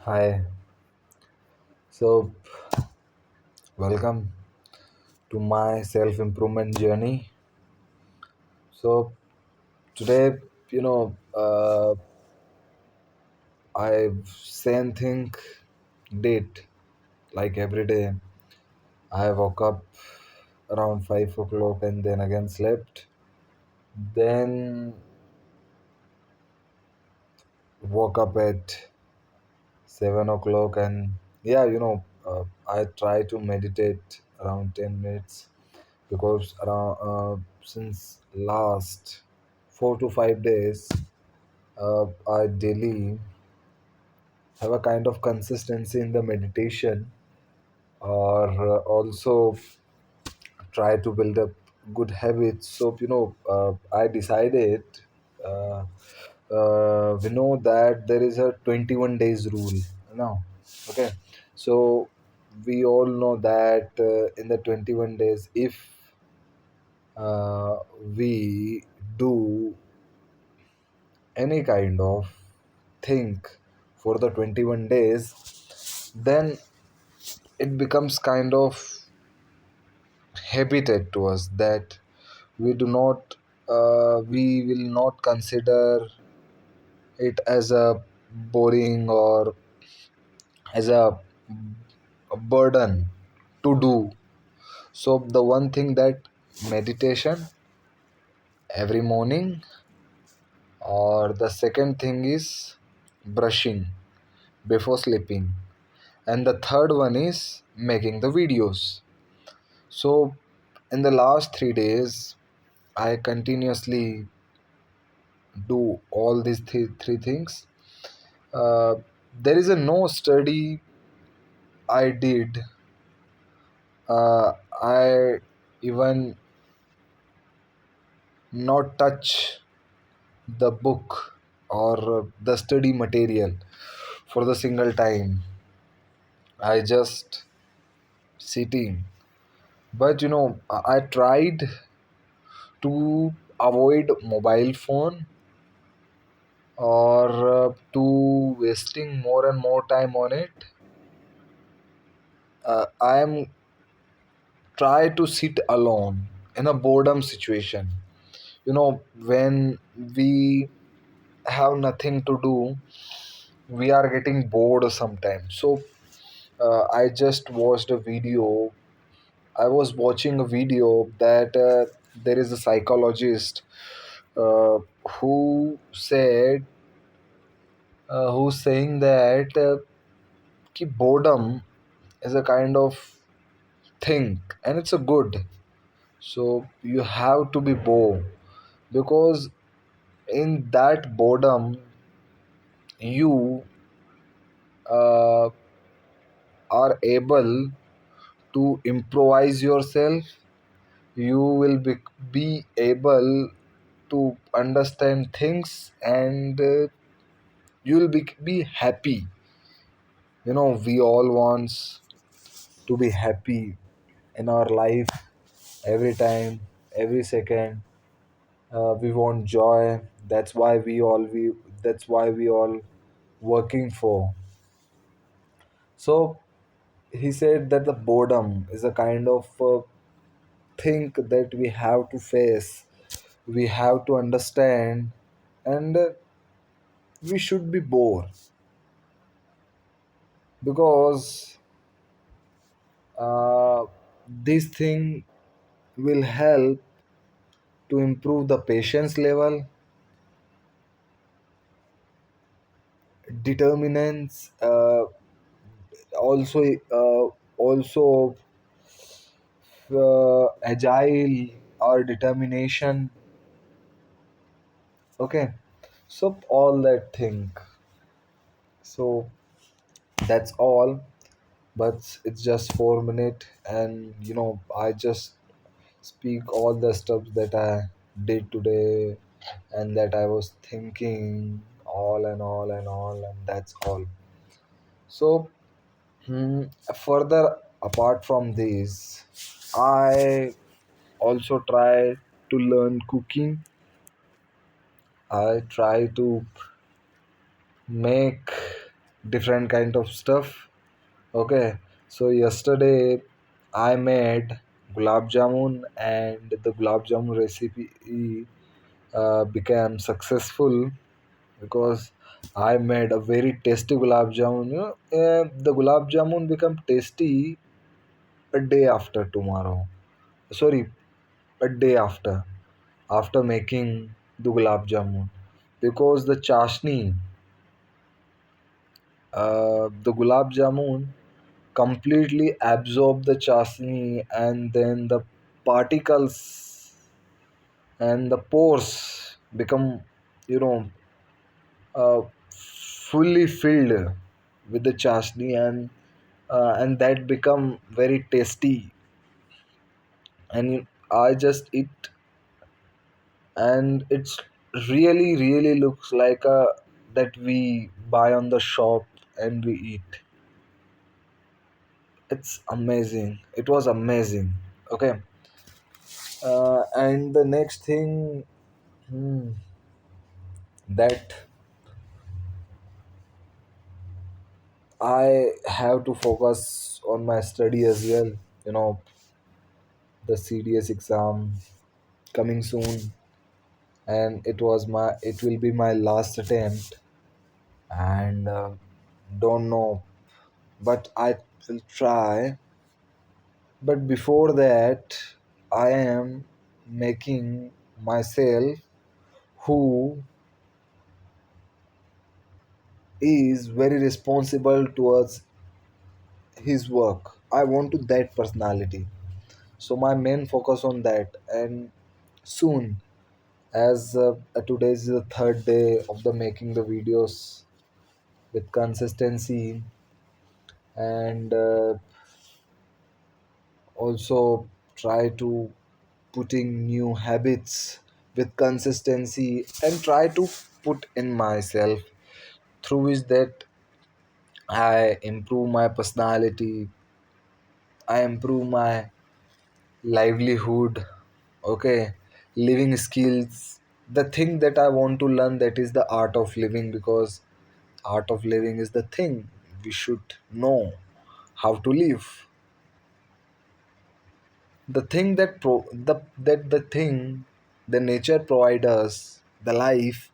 Hi, so welcome to my self improvement journey. So, today, you know, I same thing did like every day. I woke up around 5 o'clock and then again slept. Then woke up at 7 o'clock and I try to meditate around 10 minutes because around since last 4 to 5 days I daily have a kind of consistency in the meditation or also try to build up good habits. So I decided uh, we know that there is a 21 days rule now. Okay, so we all know that in the 21 days if we do any kind of thing for the 21 days, then it becomes kind of habited to us that we do not we will not consider it as a boring or as a burden to do. So the one thing that meditation every morning, or the second thing is brushing before sleeping, and the third one is making the videos. So in the last 3 days I continuously do all these three things. uh, there is a no study I did. I even not touch the book or the study material for the single time. I just sitting. But I tried to avoid mobile phone or to wasting more and more time on it. I am try to sit alone in a boredom situation. When we have nothing to do, we are getting bored sometimes. So I just watched a video. I was watching a video that there is a psychologist uh, who said who's saying that ki boredom is a kind of thing and it's a good. So you have to be bored because in that boredom you uh, are able to improvise yourself. You will be able to understand things, and you will be happy. We all wants to be happy in our life every time, every second. We want joy. That's why we all working for. So he said that the boredom is a kind of thing that we have to face, we have to understand, and we should be bored because this thing will help to improve the patience level, determinants, also agile or determination. Okay, so all that thing. So that's all, but it's just 4 minutes, and I just speak all the stuff that I did today and that I was thinking, all and all and all, and that's all. So further apart from this, I also try to learn cooking. I try to make different kind of stuff. Okay, so yesterday I made gulab jamun, and the gulab jamun recipe became successful because I made a very tasty gulab jamun. The gulab jamun become tasty a day after tomorrow. Sorry, a day after making the gulab jamun, because the chashni, the gulab jamun completely absorb the chashni, and then the particles and the pores become, you know, uh, fully filled with the chashni, and that become very tasty, and I just eat, and it's really looks like a that we buy on the shop and we eat. It's amazing, it was amazing. Okay, and the next thing, hmm, that I have to focus on my study as well. You know, the CDS exam coming soon, and it will be my last attempt, and don't know, but I will try. But before that, I am making myself who is very responsible towards his work. I want to that personality. So my main focus on that, and soon, as today is the third day of the making the videos with consistency, and also try to putting new habits with consistency, and try to put in myself, through which that I improve my personality, I improve my livelihood. Okay, living skills, the thing that I want to learn, that is the art of living, because art of living is the thing we should know how to live, the thing that the thing the nature provides us the life,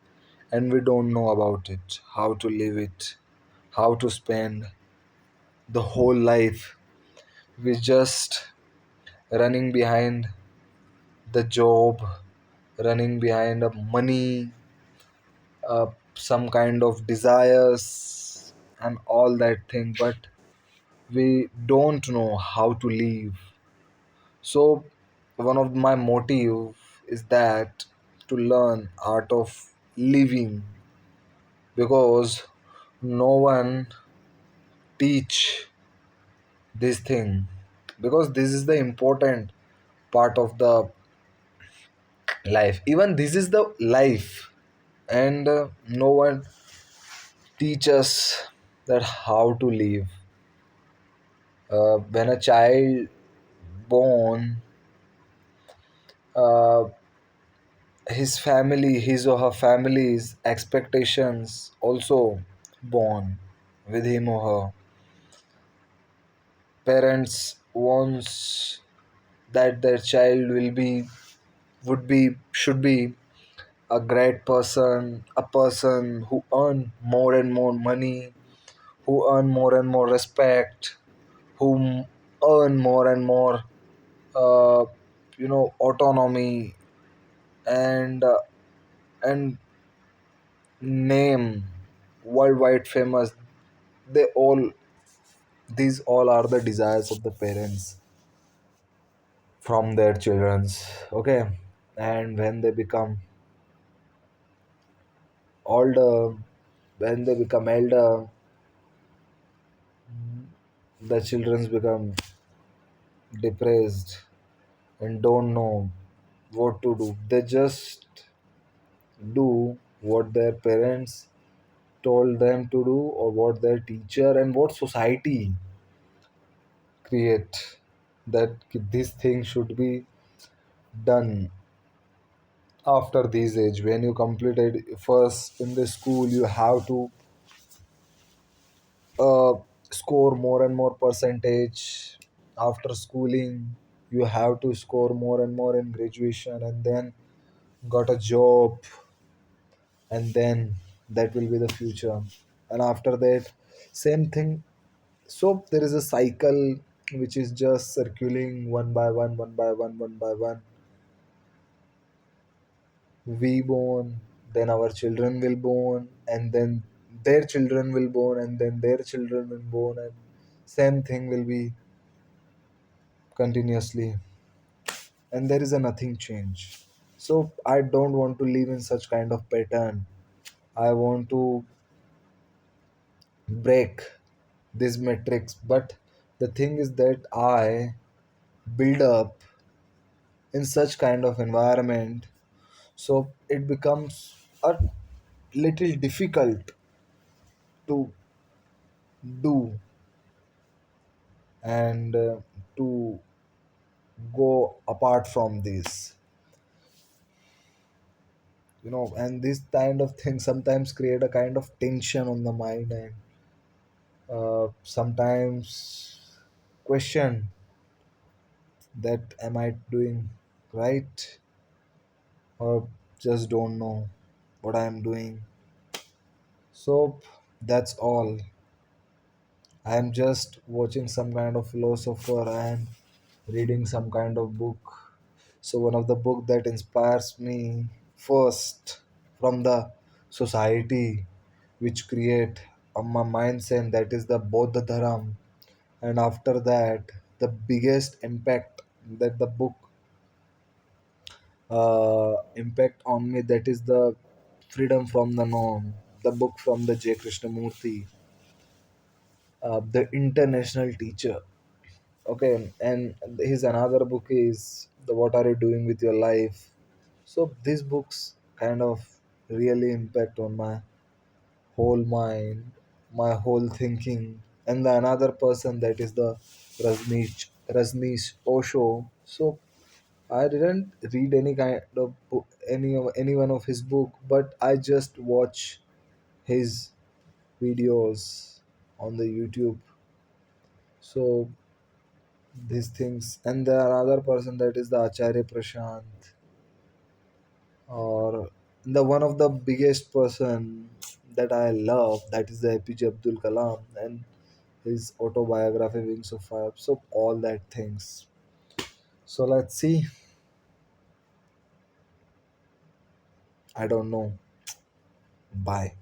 and we don't know about it, how to live it, how to spend the whole life. We just running behind the job, running behind the money, some kind of desires and all that thing, but we don't know how to live. So one of my motive is that to learn art of living, because no one teach this thing, because this is the important part of the life, even this is the life, and no one teach us that how to live. When a child born, uh, his or her family's expectations also born with him or her. Parents wants that their child would be should be a great person, a person who earn more and more money, who earn more and more respect, who earn more and more, uh, autonomy, and and name worldwide famous. They all These all are the desires of the parents from their children's. Okay, and when they become older, when they become elder, the childrens become depressed and don't know what to do. They just do what their parents told them to do, or what their teacher and what society create, that this thing should be done after this age. When you completed first in the school, you have to uh, score more and more percentage after schooling. You have to score more and more in graduation, and then got a job, and then that will be the future. And after that, same thing. So there is a cycle which is just circulating one by one, one by one, one by one. We born, then our children will born, and then their children will born, and then their children will born, and same thing will be continuously, and there is a nothing change. So I don't want to live in such kind of pattern. I want to break this matrix, but the thing is that I build up in such kind of environment, so it becomes a little difficult to do, and to go apart from this, and this kind of thing sometimes create a kind of tension on the mind, and sometimes question that am I doing right, or just don't know what I am doing. So that's all. I am just watching some kind of philosopher and reading some kind of book. So one of the book that inspires me first from the society which create my mindset, that is the Bodh Dharam, and after that the biggest impact that the book impact on me, that is the Freedom from the Norm, the book from the J Krishnamurti, the international teacher. Okay, and his another book is the What Are You Doing with Your Life. So these books kind of really impact on my whole mind, my whole thinking. And the another person, that is the Rajneesh Osho. So I didn't read any kind of book, any one of his book, but I just watch his videos on the YouTube. So these things, and the another person, that is the Acharya Prashant, or the one of the biggest person that I love, that is the APJ Abdul Kalam and his autobiography Wings of Fire. So all that things. So let's see. I don't know. Bye.